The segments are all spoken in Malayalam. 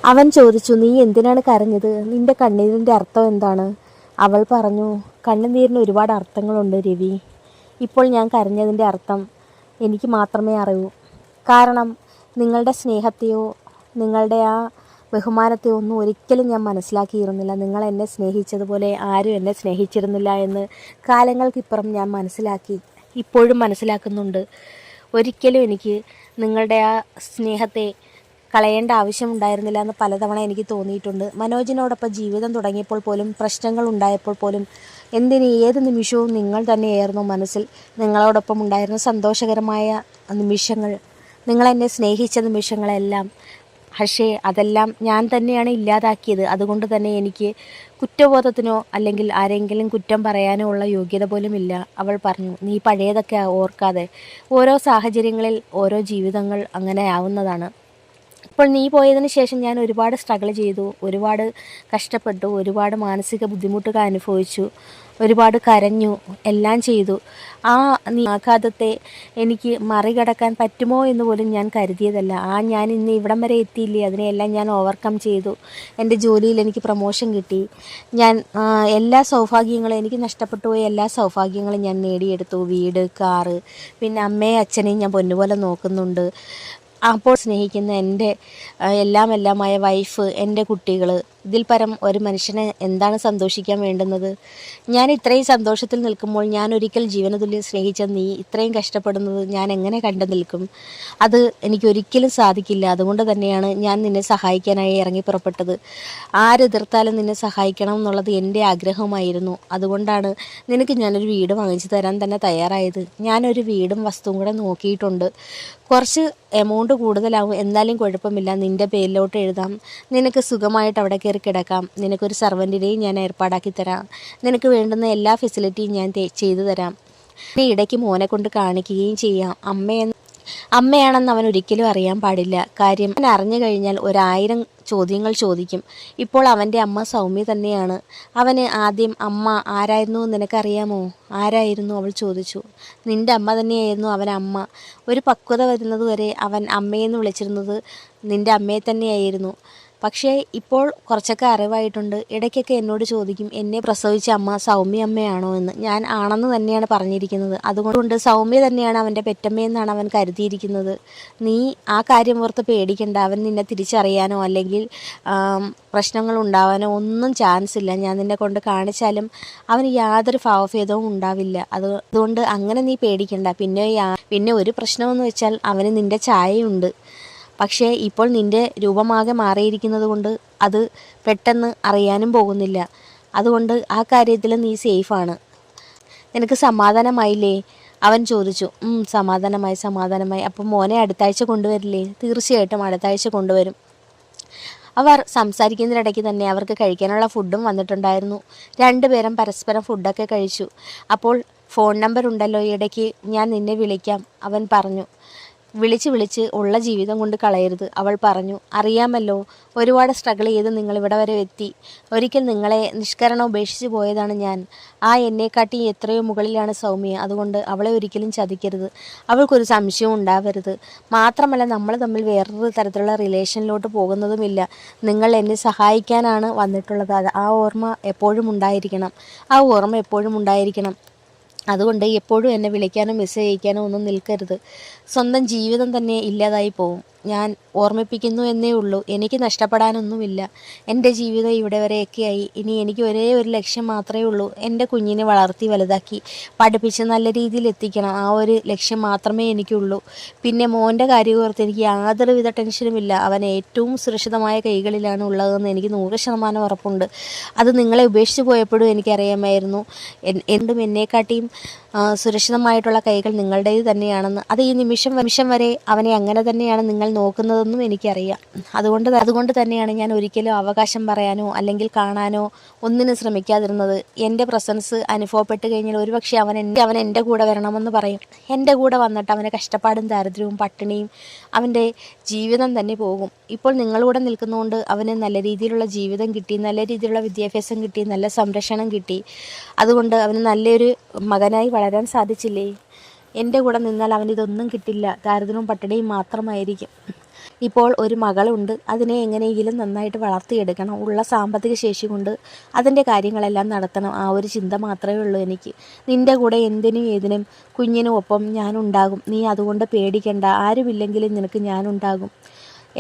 അവൻ ചോദിച്ചു, നീ എന്തിനാണ് കരഞ്ഞത്? നിന്റെ കണ്ണീരിൻ്റെ അർത്ഥം എന്താണ്? അവൾ പറഞ്ഞു, കണ്ണുനീരിന് ഒരുപാട് അർത്ഥങ്ങളുണ്ട് രവി. ഇപ്പോൾ ഞാൻ കരഞ്ഞതിൻ്റെ അർത്ഥം എനിക്ക് മാത്രമേ അറിയൂ. കാരണം നിങ്ങളുടെ സ്നേഹത്തെയോ നിങ്ങളുടെ ആ ബഹുമാനത്തെയോ ഒന്നും ഒരിക്കലും ഞാൻ മനസ്സിലാക്കിയിരുന്നില്ല. നിങ്ങൾ എന്നെ സ്നേഹിച്ചതുപോലെ ആരും എന്നെ സ്നേഹിച്ചിരുന്നില്ല എന്ന് കാലങ്ങൾക്കിപ്പുറം ഞാൻ മനസ്സിലാക്കി. ഇപ്പോഴും മനസ്സിലാക്കുന്നുണ്ട്. ഒരിക്കലും എനിക്ക് നിങ്ങളുടെ ആ സ്നേഹത്തെ കളയേണ്ട ആവശ്യമുണ്ടായിരുന്നില്ല എന്ന് പലതവണ എനിക്ക് തോന്നിയിട്ടുണ്ട്. മനോജിനോടൊപ്പം ജീവിതം തുടങ്ങിയപ്പോൾ പോലും, പ്രശ്നങ്ങൾ ഉണ്ടായപ്പോൾ പോലും, ഏത് നിമിഷവും നിങ്ങൾ തന്നെയായിരുന്നു മനസ്സിൽ. നിങ്ങളോടൊപ്പം ഉണ്ടായിരുന്ന സന്തോഷകരമായ നിമിഷങ്ങൾ, നിങ്ങളെന്നെ സ്നേഹിച്ച നിമിഷങ്ങളെല്ലാം. പക്ഷേ അതെല്ലാം ഞാൻ തന്നെയാണ് ഇല്ലാതാക്കിയത്. അതുകൊണ്ട് തന്നെ എനിക്ക് കുറ്റബോധത്തിനോ അല്ലെങ്കിൽ ആരെങ്കിലും കുറ്റം പറയാനോ ഉള്ള യോഗ്യത പോലും ഇല്ല. അവൾ പറഞ്ഞു, നീ പഴയതൊക്കെ ഓർക്കാതെ. ഓരോ സാഹചര്യങ്ങളിൽ ഓരോ ജീവിതങ്ങൾ അങ്ങനെ ആവുന്നതാണ്. ഇപ്പോൾ നീ പോയതിന് ശേഷം ഞാൻ ഒരുപാട് സ്ട്രഗിൾ ചെയ്തു, ഒരുപാട് കഷ്ടപ്പെട്ടു, ഒരുപാട് മാനസിക ബുദ്ധിമുട്ടുകൾ അനുഭവിച്ചു, ഒരുപാട് കരഞ്ഞു, എല്ലാം ചെയ്തു. ആ ആഘാതത്തെ എനിക്ക് മറികടക്കാൻ പറ്റുമോ എന്ന് പോലും ഞാൻ കരുതിയതല്ല. ഞാൻ ഇന്ന് ഇവിടം വരെ എത്തിയില്ലേ, അതിനെയെല്ലാം ഞാൻ ഓവർകം ചെയ്തു. എൻ്റെ ജോലിയിൽ എനിക്ക് പ്രൊമോഷൻ കിട്ടി. ഞാൻ എല്ലാ സൗഭാഗ്യങ്ങളും, എനിക്ക് നഷ്ടപ്പെട്ടു പോയ എല്ലാ സൗഭാഗ്യങ്ങളും ഞാൻ നേടിയെടുത്തു. വീട്, കാറ്, പിന്നെ അമ്മയും അച്ഛനെയും ഞാൻ പൊന്നുപോലെ നോക്കുന്നുണ്ട്. അപ്പോൾ സ്നേഹിക്കുന്ന എൻ്റെ എല്ലാമായ വൈഫ്, എൻ്റെ കുട്ടികൾ, ഇതിൽ പരം ഒരു മനുഷ്യനെ എന്താണ് സന്തോഷിക്കാൻ വേണ്ടുന്നത്? ഞാൻ ഇത്രയും സന്തോഷത്തിൽ നിൽക്കുമ്പോൾ ഞാൻ ഒരിക്കൽ ജീവനതുല്യം സ്നേഹിച്ച നീ ഇത്രയും കഷ്ടപ്പെടുന്നത് ഞാൻ എങ്ങനെ കണ്ടു നിൽക്കും? അത് എനിക്കൊരിക്കലും സാധിക്കില്ല. അതുകൊണ്ട് തന്നെയാണ് ഞാൻ നിന്നെ സഹായിക്കാനായി ഇറങ്ങി പുറപ്പെട്ടത്. ആരെതിർത്താലും നിന്നെ സഹായിക്കണം എന്നുള്ളത് എൻ്റെ ആഗ്രഹമായിരുന്നു. അതുകൊണ്ടാണ് നിനക്ക് ഞാനൊരു വീട് വാങ്ങിച്ചു തരാൻ തന്നെ തയ്യാറായത്. ഞാനൊരു വീടും വസ്തുവും കൂടെ നോക്കിയിട്ടുണ്ട്. കുറച്ച് എമൗണ്ട് കൂടുതലാവും, എന്നാലും കുഴപ്പമില്ല. നിൻ്റെ പേരിലോട്ട് എഴുതാം. നിനക്ക് സുഖമായിട്ട് അവിടെ കയറി കിടക്കാം. നിനക്കൊരു സർവൻറ്റിനെയും ഞാൻ ഏർപ്പാടാക്കി തരാം. നിനക്ക് വേണ്ടുന്ന എല്ലാ ഫെസിലിറ്റിയും ഞാൻ ചെയ്തു തരാം. നീ ഇടയ്ക്ക് മോനെ കൊണ്ട് കാണിക്കുകയും ചെയ്യാം. അമ്മയാണെന്ന് അവൻ ഒരിക്കലും അറിയാൻ പാടില്ല. കാര്യം അവൻ അറിഞ്ഞു കഴിഞ്ഞാൽ 1000 ചോദ്യങ്ങൾ ചോദിക്കും. ഇപ്പോൾ അവൻ്റെ അമ്മ സൗമ്യ തന്നെയാണ്. അവന് ആദ്യം അമ്മ ആരായിരുന്നു നിനക്കറിയാമോ? ആരായിരുന്നു? അവൾ ചോദിച്ചു. നിൻ്റെ അമ്മ തന്നെയായിരുന്നു അവൻ അമ്മ. ഒരു പക്വത വരുന്നത് വരെ അവൻ അമ്മയെന്ന് വിളിച്ചിരുന്നത് നിൻ്റെ അമ്മയെ തന്നെയായിരുന്നു. പക്ഷേ ഇപ്പോൾ കുറച്ചൊക്കെ അറിവായിട്ടുണ്ട്. ഇടയ്ക്കൊക്കെ എന്നോട് ചോദിക്കും, എന്നെ പ്രസവിച്ച അമ്മ സൗമ്യ അമ്മയാണോ എന്ന്. ഞാൻ ആണെന്ന് തന്നെയാണ് പറഞ്ഞിരിക്കുന്നത്. അതുകൊണ്ട് സൗമ്യ തന്നെയാണ് അവൻ്റെ പെറ്റമ്മയെന്നാണ് അവൻ കരുതിയിരിക്കുന്നത്. നീ ആ കാര്യം ഓർത്ത് പേടിക്കണ്ട. അവൻ നിന്നെ തിരിച്ചറിയാനോ അല്ലെങ്കിൽ പ്രശ്നങ്ങൾ ഉണ്ടാവാനോ ഒന്നും ചാൻസ് ഇല്ല. ഞാൻ നിന്നെ കൊണ്ട് കാണിച്ചാലും അവന് യാതൊരു ഭാവഭേദവും ഉണ്ടാവില്ല. അതുകൊണ്ട് അങ്ങനെ നീ പേടിക്കണ്ട. പിന്നെ ഒരു പ്രശ്നമെന്ന് വെച്ചാൽ അവന് നിൻ്റെ ഛായയുണ്ട്. പക്ഷേ ഇപ്പോൾ നിൻ്റെ രൂപമാകെ മാറിയിരിക്കുന്നത് കൊണ്ട് അത് പെട്ടെന്ന് അറിയാനും പോകുന്നില്ല. അതുകൊണ്ട് ആ കാര്യത്തിൽ നീ സേഫാണ്. നിനക്ക് സമാധാനമായില്ലേ? അവൻ ചോദിച്ചു. സമാധാനമായി. അപ്പം മോനെ അടുത്താഴ്ച കൊണ്ടുവരില്ലേ? തീർച്ചയായിട്ടും അടുത്താഴ്ച കൊണ്ടുവരും. അവർ സംസാരിക്കുന്നതിനിടയ്ക്ക് തന്നെ അവർക്ക് കഴിക്കാനുള്ള ഫുഡും വന്നിട്ടുണ്ടായിരുന്നു. രണ്ടുപേരും പരസ്പരം ഫുഡൊക്കെ കഴിച്ചു. അപ്പോൾ ഫോൺ നമ്പർ ഉണ്ടല്ലോ, ഇടയ്ക്ക് ഞാൻ നിന്നെ വിളിക്കാം, അവൻ പറഞ്ഞു. വിളിച്ച് ഉള്ള ജീവിതം കൊണ്ട് കളയരുത്, അവൾ പറഞ്ഞു. അറിയാമല്ലോ, ഒരുപാട് സ്ട്രഗിൾ ചെയ്ത് നിങ്ങളിവിടെ വരെ എത്തി. ഒരിക്കൽ നിങ്ങളെ നിഷ്കരണം ഉപേക്ഷിച്ച് പോയതാണ് ഞാൻ. എന്നെക്കാട്ടി എത്രയോ മുകളിലാണ് സൗമ്യ. അതുകൊണ്ട് അവളെ ഒരിക്കലും ചതിക്കരുത്. അവൾക്കൊരു സംശയവും ഉണ്ടാവരുത്. മാത്രമല്ല, നമ്മൾ തമ്മിൽ വേറൊരു തരത്തിലുള്ള റിലേഷനിലോട്ട് പോകുന്നതുമില്ല. നിങ്ങൾ എന്നെ സഹായിക്കാനാണ് വന്നിട്ടുള്ളത്. ആ ഓർമ്മ എപ്പോഴും ഉണ്ടായിരിക്കണം. അതുകൊണ്ട് എപ്പോഴും എന്നെ വിളിക്കാനോ മെസ്സേജ് അയക്കാനോ ഒന്നും നിൽക്കരുത്. സ്വന്തം ജീവിതം തന്നെ ഇല്ലാതായി പോവും. ഞാൻ ഓർമ്മിപ്പിക്കുന്നു എന്നേ ഉള്ളൂ. എനിക്ക് നഷ്ടപ്പെടാനൊന്നുമില്ല. എൻ്റെ ജീവിതം ഇവിടെ വരെയൊക്കെയായി. ഇനി എനിക്ക് ഒരേ ഒരു ലക്ഷ്യം മാത്രമേ ഉള്ളൂ. എൻ്റെ കുഞ്ഞിനെ വളർത്തി വലുതാക്കി പഠിപ്പിച്ച് നല്ല രീതിയിൽ എത്തിക്കണം. ആ ഒരു ലക്ഷ്യം മാത്രമേ എനിക്കുള്ളൂ. പിന്നെ മോൻ്റെ കാര്യം ഓർത്ത് എനിക്ക് യാതൊരുവിധ ടെൻഷനുമില്ല. അവൻ ഏറ്റവും സുരക്ഷിതമായ കൈകളിലാണ് ഉള്ളതെന്ന് എനിക്ക് 100% ഉറപ്പുണ്ട്. അത് നിങ്ങളെ ഉപേക്ഷിച്ച് പോയപ്പോഴും എനിക്കറിയാമായിരുന്നു. എന്നെക്കാട്ടിയും സുരക്ഷിതമായിട്ടുള്ള കൈകൾ നിങ്ങളുടേത് തന്നെയാണെന്ന്. അത് ഈ നിമിഷം വരെ അവനെ അങ്ങനെ തന്നെയാണ് നിങ്ങൾ നോക്കുന്നതെന്നും എനിക്കറിയാം. അതുകൊണ്ട് തന്നെയാണ് ഞാൻ ഒരിക്കലും അവകാശം പറയാനോ അല്ലെങ്കിൽ കാണാനോ ഒന്നിനും ശ്രമിക്കാതിരുന്നത്. എൻ്റെ പ്രസൻസ് അനുഭവപ്പെട്ട് കഴിഞ്ഞാൽ ഒരുപക്ഷെ അവൻ എൻ്റെ കൂടെ വരണമെന്ന് പറയും. എൻ്റെ കൂടെ വന്നിട്ട് അവൻ്റെ കഷ്ടപ്പാടും ദാരിദ്ര്യവും പട്ടിണിയും അവൻ്റെ ജീവിതം തന്നെ പോകും. ഇപ്പോൾ നിങ്ങളൂടെ നിൽക്കുന്നതുകൊണ്ട് അവന് നല്ല രീതിയിലുള്ള ജീവിതം കിട്ടി, നല്ല രീതിയിലുള്ള വിദ്യാഭ്യാസം കിട്ടി, നല്ല സംരക്ഷണം കിട്ടി. അതുകൊണ്ട് അവന് നല്ലൊരു മകനായി വളരാൻ സാധിച്ചില്ലേ? എൻ്റെ കൂടെ നിന്നാൽ അവനിതൊന്നും കിട്ടില്ല. ദാരിദ്ര്യവും പട്ടിണിയും മാത്രമായിരിക്കും. ഇപ്പോൾ ഒരു മകളുണ്ട്. അതിനെ എങ്ങനെയെങ്കിലും നന്നായിട്ട് വളർത്തിയെടുക്കണം. ഉള്ള സാമ്പത്തിക ശേഷി കൊണ്ട് അതിൻ്റെ കാര്യങ്ങളെല്ലാം നടത്തണം. ആ ഒരു ചിന്ത മാത്രമേ ഉള്ളൂ എനിക്ക്. നിൻ്റെ കൂടെ എന്തിനും ഏതിനും കുഞ്ഞിനും ഒപ്പം ഞാനുണ്ടാകും. നീ അതുകൊണ്ട് പേടിക്കണ്ട. ആരുമില്ലെങ്കിലും നിനക്ക് ഞാനുണ്ടാകും.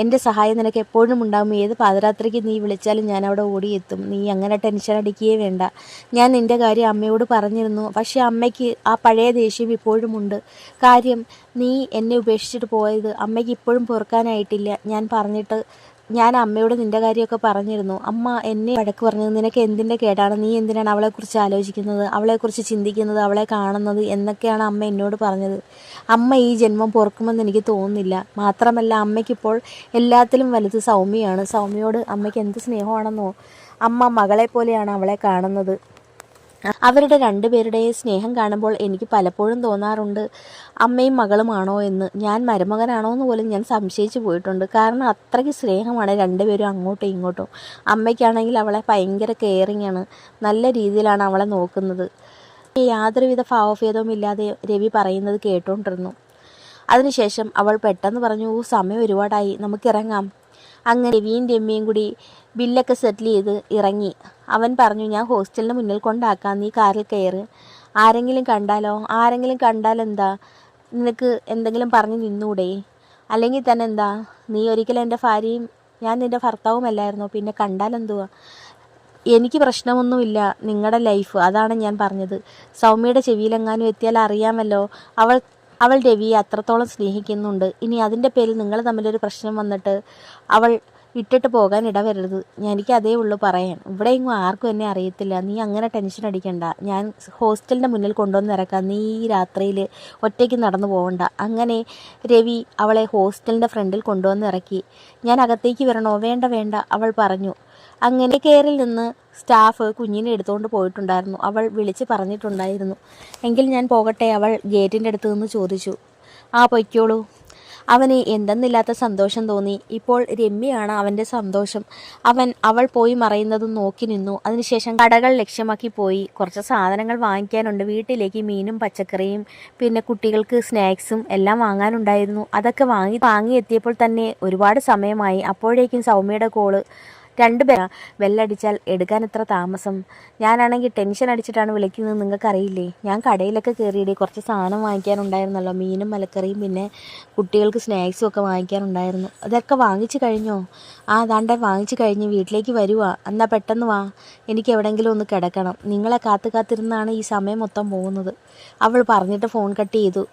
എൻ്റെ സഹായം നിനക്ക് എപ്പോഴും ഉണ്ടാകും. ഏത് പാതിരാത്രിക്ക് നീ വിളിച്ചാലും ഞാൻ അവിടെ ഓടിയെത്തും. നീ അങ്ങനെ ടെൻഷൻ അടിക്കുകയേ വേണ്ട. ഞാൻ നിൻ്റെ കാര്യം അമ്മയോട് പറഞ്ഞിരുന്നു. പക്ഷേ അമ്മയ്ക്ക് ആ പഴയ ദേഷ്യം ഇപ്പോഴുമുണ്ട്. കാര്യം നീ എന്നെ ഉപേക്ഷിച്ചിട്ട് പോയത് അമ്മയ്ക്ക് ഇപ്പോഴും പൊറുക്കാനായിട്ടില്ല. ഞാൻ അമ്മയോട് നിൻ്റെ കാര്യമൊക്കെ പറഞ്ഞിരുന്നു. അമ്മ എന്നെ വഴക്ക് പറഞ്ഞത് നിനക്ക് എന്തിൻ്റെ കേടാണ്? നീ എന്തിനാണ് അവളെക്കുറിച്ച് ആലോചിക്കുന്നത്, അവളെക്കുറിച്ച് ചിന്തിക്കുന്നത്, അവളെ കാണുന്നത് എന്നൊക്കെയാണ് അമ്മ എന്നോട് പറഞ്ഞത്. അമ്മ ഈ ജന്മം പൊറുക്കുമെന്ന് എനിക്ക് തോന്നുന്നില്ല. മാത്രമല്ല അമ്മയ്ക്കിപ്പോൾ എല്ലാത്തിലും വലുത് സൗമ്യയാണ്. സൗമ്യയോട് അമ്മയ്ക്ക് എന്ത് സ്നേഹമാണെന്നോ. അമ്മ മകളെ പോലെയാണ് അവളെ കാണുന്നത്. അവരുടെ രണ്ടുപേരുടെയും സ്നേഹം കാണുമ്പോൾ എനിക്ക് പലപ്പോഴും തോന്നാറുണ്ട് അമ്മയും മകളുമാണോ എന്ന്. ഞാൻ മരുമകനാണോ എന്ന് പോലും ഞാൻ സംശയിച്ചു പോയിട്ടുണ്ട്. കാരണം അത്രയ്ക്ക് സ്നേഹമാണ് രണ്ടുപേരും അങ്ങോട്ടും ഇങ്ങോട്ടും. അമ്മയ്ക്കാണെങ്കിൽ അവളെ ഭയങ്കര കെയറിങ് ആണ്. നല്ല രീതിയിലാണ് അവളെ നോക്കുന്നത്. യാതൊരുവിധ ഭാവഭേദവും ഇല്ലാതെ രവി പറയുന്നത് കേട്ടുകൊണ്ടിരുന്നു. അതിനുശേഷം അവൾ പെട്ടെന്ന് പറഞ്ഞു, സമയം ഒരുപാടായി, നമുക്കിറങ്ങാം. അങ്ങനെ രവിയും രമ്യയും കൂടി ബില്ലൊക്കെ സെറ്റിൽ ചെയ്ത് ഇറങ്ങി. അവൻ പറഞ്ഞു, ഞാൻ ഹോസ്റ്റലിന് മുന്നിൽ കൊണ്ടാക്കാം, നീ കാറിൽ കയറ്. ആരെങ്കിലും കണ്ടാലെന്താ? നിനക്ക് എന്തെങ്കിലും പറഞ്ഞ് നിന്നൂടെ? അല്ലെങ്കിൽ തന്നെ എന്താ, നീ ഒരിക്കലും എൻ്റെ ഭാര്യയും ഞാൻ നിൻ്റെ ഭർത്താവുമല്ലായിരുന്നോ? പിന്നെ കണ്ടാലെന്തുവാ? എനിക്ക് പ്രശ്നമൊന്നുമില്ല, നിങ്ങളുടെ ലൈഫ്, അതാണ് ഞാൻ പറഞ്ഞത്. സൗമ്യയുടെ ചെവിയിലെങ്ങാനും എത്തിയാൽ അറിയാമല്ലോ. അവൾ രവിയെ അത്രത്തോളം സ്നേഹിക്കുന്നുണ്ട്. ഇനി അതിൻ്റെ പേരിൽ നിങ്ങൾ തമ്മിലൊരു പ്രശ്നം വന്നിട്ട് അവൾ ഇട്ടിട്ട് പോകാൻ ഇടവരരുത്. എനിക്ക് അതേ ഉള്ളൂ പറയാൻ. ഇവിടെ എങ്ങും ആർക്കും എന്നെ അറിയത്തില്ല. നീ അങ്ങനെ ടെൻഷൻ അടിക്കണ്ട. ഞാൻ ഹോസ്റ്റലിൻ്റെ മുന്നിൽ കൊണ്ടുവന്ന് ഇറക്കാം. നീ ഈ രാത്രിയിൽ ഒറ്റയ്ക്ക് നടന്നു പോകണ്ട. അങ്ങനെ രവി അവളെ ഹോസ്റ്റലിൻ്റെ ഫ്രണ്ടിൽ കൊണ്ടുവന്ന് ഇറക്കി. ഞാൻ അകത്തേക്ക് വരണോ? വേണ്ട വേണ്ട, അവൾ പറഞ്ഞു. അങ്ങനെ കെയറിൽ നിന്ന് സ്റ്റാഫ് കുഞ്ഞിനെ എടുത്തുകൊണ്ട് പോയിട്ടുണ്ടായിരുന്നു. അവൾ വിളിച്ച് പറഞ്ഞിട്ടുണ്ടായിരുന്നു. എങ്കിൽ ഞാൻ പോകട്ടെ, അവൾ ഗേറ്റിൻ്റെ അടുത്ത് നിന്ന് ചോദിച്ചു. ആ, പൊയ്ക്കോളൂ. അവന് എന്തെന്നില്ലാത്ത സന്തോഷം തോന്നി. ഇപ്പോൾ രമ്യയാണ് അവൻ്റെ സന്തോഷം. അവൾ പോയി മറയുന്നതും നോക്കി നിന്നു. അതിനുശേഷം കടകൾ ലക്ഷ്യമാക്കി പോയി. കുറച്ച് സാധനങ്ങൾ വാങ്ങിക്കാനുണ്ട്. വീട്ടിലേക്ക് മീനും പച്ചക്കറിയും പിന്നെ കുട്ടികൾക്ക് സ്നാക്സും എല്ലാം വാങ്ങാനുണ്ടായിരുന്നു. അതൊക്കെ വാങ്ങിയെത്തിയപ്പോൾ തന്നെ ഒരുപാട് സമയമായി. അപ്പോഴേക്കും സൗമ്യയുടെ കോള്. രണ്ടുപേരാ ബെല്ലടിച്ചാൽ എടുക്കാൻ എത്ര താമസം? ഞാനാണെങ്കിൽ ടെൻഷൻ അടിച്ചിട്ടാണ് വിളിക്കുന്നത്, നിങ്ങൾക്കറിയില്ലേ. ഞാൻ കടയിലൊക്കെ കയറിയിടേ കുറച്ച് സാധനം വാങ്ങിക്കാനുണ്ടായിരുന്നല്ലോ. മീനും മലക്കറിയും പിന്നെ കുട്ടികൾക്ക് സ്നാക്സും ഒക്കെ വാങ്ങിക്കാനുണ്ടായിരുന്നു. അതൊക്കെ വാങ്ങിച്ചു കഴിഞ്ഞോ? ആ, അതാണ്ടെ വാങ്ങിച്ചു കഴിഞ്ഞ് വീട്ടിലേക്ക് വരുവാ. എന്നാൽ പെട്ടെന്ന് വാ, എനിക്ക് എവിടെയെങ്കിലും ഒന്ന് കിടക്കണം. നിങ്ങളെ കാത്തിരുന്നാണ് ഈ സമയം മൊത്തം പോകുന്നത്. അവൾ പറഞ്ഞിട്ട് ഫോൺ കട്ട് ചെയ്തു.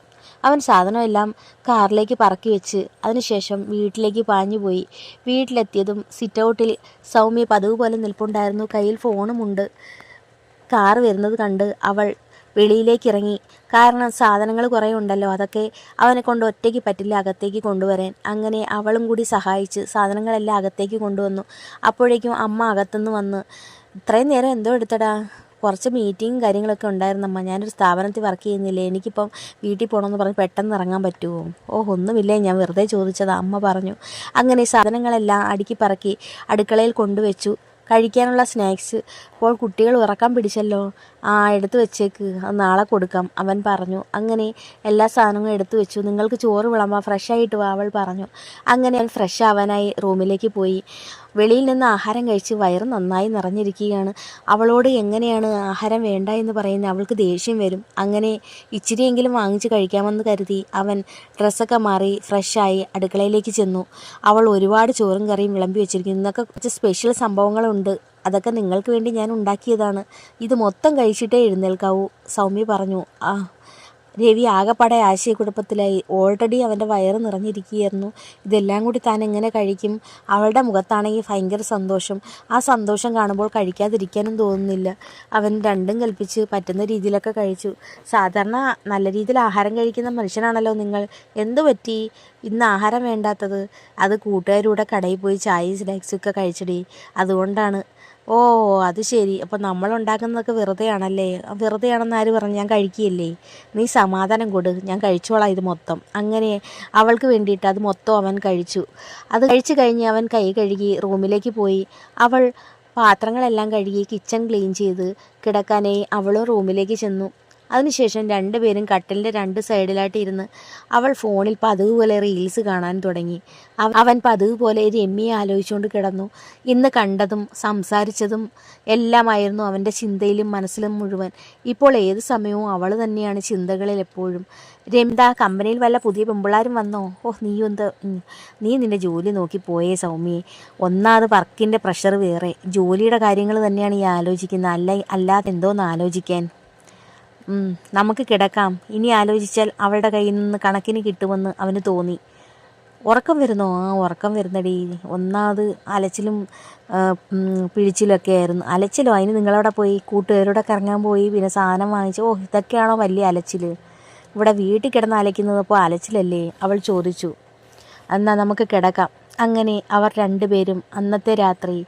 അവൻ സാധനമെല്ലാം കാറിലേക്ക് പറക്കി വെച്ച് അതിനുശേഷം വീട്ടിലേക്ക് പാഞ്ഞുപോയി. വീട്ടിലെത്തിയതും സിറ്റൗട്ടിൽ സൗമ്യ പതിവ് പോലെ നിൽപ്പുണ്ടായിരുന്നു. കയ്യിൽ ഫോണുമുണ്ട്. കാർ വരുന്നത് കണ്ട് അവൾ വെളിയിലേക്ക് ഇറങ്ങി. കാരണം സാധനങ്ങൾ കുറേ ഉണ്ടല്ലോ, അതൊക്കെ അവനെ കൊണ്ട് ഒറ്റയ്ക്ക് പറ്റില്ല അകത്തേക്ക് കൊണ്ടുവരാൻ. അങ്ങനെ അവളും കൂടി സഹായിച്ച് സാധനങ്ങളെല്ലാം അകത്തേക്ക് കൊണ്ടുവന്നു. അപ്പോഴേക്കും അമ്മ അകത്തുനിന്ന് വന്ന്, ഇത്രയും നേരം എന്തോ എടുത്തടാ? കുറച്ച് മീറ്റിങ്ങും കാര്യങ്ങളൊക്കെ ഉണ്ടായിരുന്നമ്മ. ഞാനൊരു സ്ഥാപനത്തിൽ വർക്ക് ചെയ്യുന്നില്ലേ, എനിക്കിപ്പം വീട്ടിൽ പോകണമെന്ന് പറഞ്ഞ് പെട്ടെന്ന് ഇറങ്ങാൻ പറ്റുമോ? ഒന്നുമില്ലേ, ഞാൻ വെറുതെ ചോദിച്ചതാ, അമ്മ പറഞ്ഞു. അങ്ങനെ സാധനങ്ങളെല്ലാം അടുക്കി പറക്കി അടുക്കളയിൽ കൊണ്ടുവച്ചു. കഴിക്കാനുള്ള സ്നാക്സ് ഇപ്പോൾ കുട്ടികൾ ഉറക്കം പിടിച്ചല്ലോ. എടുത്തു വെച്ചേക്ക്, അത് നാളെ കൊടുക്കാം, അവൻ പറഞ്ഞു. അങ്ങനെ എല്ലാ സാധനങ്ങളും എടുത്തു വെച്ചു. നിങ്ങൾക്ക് ചോറ് വിളമ്പാം, ഫ്രഷായിട്ട് വാ, അവൾ പറഞ്ഞു. അങ്ങനെ അവൻ ഫ്രഷ് ആവാനായി റൂമിലേക്ക് പോയി. വെളിയിൽ നിന്ന് ആഹാരം കഴിച്ച് വയറ് നന്നായി നിറഞ്ഞിരിക്കുകയാണ്. അവളോട് എങ്ങനെയാണ് ആഹാരം വേണ്ട എന്ന് പറയുന്നത്? അവൾക്ക് ദേഷ്യം വരും. അങ്ങനെ ഇച്ചിരിയെങ്കിലും വാങ്ങിച്ച് കഴിക്കാമെന്ന് കരുതി അവൻ ഡ്രസ്സൊക്കെ മാറി ഫ്രഷായി അടുക്കളയിലേക്ക് ചെന്നു. അവൾ ഒരുപാട് ചോറും കറിയും വിളമ്പി വെച്ചിരിക്കുന്നു. ഇന്നൊക്കെ കുറച്ച് സ്പെഷ്യൽ സംഭവങ്ങളുണ്ട്, അതൊക്കെ നിങ്ങൾക്ക് വേണ്ടി ഞാൻ ഉണ്ടാക്കിയതാണ്. ഇത് മൊത്തം കഴിച്ചിട്ടേ എഴുന്നേൽക്കാവൂ, സൗമ്യ പറഞ്ഞു. രവി ആകെപ്പാടെ ആശയക്കുഴപ്പത്തിലായി. ഓൾറെഡി അവൻ്റെ വയറ് നിറഞ്ഞിരിക്കുകയായിരുന്നു. ഇതെല്ലാം കൂടി താൻ എങ്ങനെ കഴിക്കും? അവളുടെ മുഖത്താണെങ്കിൽ ഭയങ്കര സന്തോഷം. ആ സന്തോഷം കാണുമ്പോൾ കഴിക്കാതിരിക്കാനും തോന്നുന്നില്ല. അവൻ രണ്ടും കൽപ്പിച്ച് പറ്റുന്ന രീതിയിലൊക്കെ കഴിച്ചു. സാധാരണ നല്ല രീതിയിൽ ആഹാരം കഴിക്കുന്ന മനുഷ്യനാണല്ലോ നിങ്ങൾ. എന്തു പറ്റി ഇന്ന് ആഹാരം വേണ്ടാത്തത്? അത് കൂട്ടുകാരുടെ കടയിൽ പോയി ചായയും സ്നാക്സൊക്കെ കഴിച്ചടി, അതുകൊണ്ടാണ്. അത് ശരി. അപ്പോൾ നമ്മളുണ്ടാക്കുന്നതൊക്കെ വെറുതെയാണല്ലേ? വെറുതെയാണെന്ന് ആര് പറഞ്ഞു? ഞാൻ കഴിക്കുകയല്ലേ. നീ സമാധാനം കൊടു, ഞാൻ കഴിച്ചോളാം ഇത് മൊത്തം. അങ്ങനെ അവൾക്ക് വേണ്ടിയിട്ട് അത് മൊത്തം അവൻ കഴിച്ചു. അത് കഴിച്ചു കഴിഞ്ഞ് അവൻ കൈ കഴുകി റൂമിലേക്ക് പോയി. അവൾ പാത്രങ്ങളെല്ലാം കഴുകി കിച്ചൺ ക്ലീൻ ചെയ്ത് കിടക്കാനായി അവളും റൂമിലേക്ക് ചെന്നു. അതിനുശേഷം രണ്ടുപേരും കട്ടിലിൻ്റെ രണ്ട് സൈഡിലായിട്ട് ഇരുന്ന് അവൾ ഫോണിൽ പതിവ് പോലെ റീൽസ് കാണാൻ തുടങ്ങി. അവൻ പതിവ് പോലെ രമ്യയെ ആലോചിച്ചുകൊണ്ട് കിടന്നു. ഇന്ന് കണ്ടതും സംസാരിച്ചതും എല്ലാമായിരുന്നു അവൻ്റെ ചിന്തയിലും മനസ്സിലും മുഴുവൻ. ഇപ്പോൾ ഏത് സമയവും അവൾ തന്നെയാണ് ചിന്തകളിൽ എപ്പോഴും. രമ്യ, കമ്പനിയിൽ വല്ല പുതിയ പെമ്പിള്ളാരും വന്നോ? നീ നിൻ്റെ ജോലി നോക്കി പോയേ സൗമ്യേ. ഒന്നാമത് വർക്കിൻ്റെ പ്രഷർ വേറെ, ജോലിയുടെ കാര്യങ്ങൾ തന്നെയാണ് ഈ ആലോചിക്കുന്നത്. അല്ലാതെ എന്തോന്ന് ആലോചിക്കാൻ. നമുക്ക് കിടക്കാം, ഇനി ആലോചിച്ചാൽ അവളുടെ കയ്യിൽ നിന്ന് കണക്കിന് കിട്ടുമെന്ന് അവന് തോന്നി. ഉറക്കം വരുന്നോ? ഉറക്കം വരുന്നടി. ഒന്നാമത് അലച്ചിലും പിഴിച്ചിലൊക്കെ ആയിരുന്നു. അലച്ചിലോ? അതിന് നിങ്ങളവിടെ പോയി കൂട്ടുകാരോടെ കറങ്ങാൻ പോയി, പിന്നെ സാധനം വാങ്ങിച്ചു. ഇതൊക്കെയാണോ വലിയ അലച്ചിൽ? ഇവിടെ വീട്ടിൽ കിടന്ന് അലയ്ക്കുന്നതപ്പോൾ അലച്ചിലല്ലേ? അവൾ ചോദിച്ചു. എന്നാൽ നമുക്ക് കിടക്കാം. അങ്ങനെ അവർ രണ്ടുപേരും അന്നത്തെ രാത്രി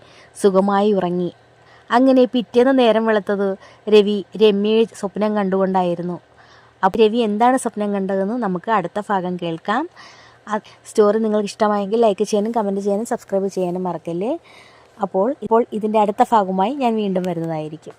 സുഖമായി ഉറങ്ങി. അങ്ങനെ പിറ്റേന്ന് നേരം വെളുത്തത് രമ്യയെ സ്വപ്നം കണ്ടുകൊണ്ടായിരുന്നു. അപ്പോൾ രവി എന്താണ് സ്വപ്നം കണ്ടതെന്ന് നമുക്ക് അടുത്ത ഭാഗം കേൾക്കാം. സ്റ്റോറി നിങ്ങൾക്ക് ഇഷ്ടമായെങ്കിൽ ലൈക്ക് ചെയ്യാനും കമൻറ്റ് ചെയ്യാനും സബ്സ്ക്രൈബ് ചെയ്യാനും മറക്കല്ലേ. ഇപ്പോൾ ഇതിൻ്റെ അടുത്ത ഭാഗവുമായി ഞാൻ വീണ്ടും വരുന്നതായിരിക്കും.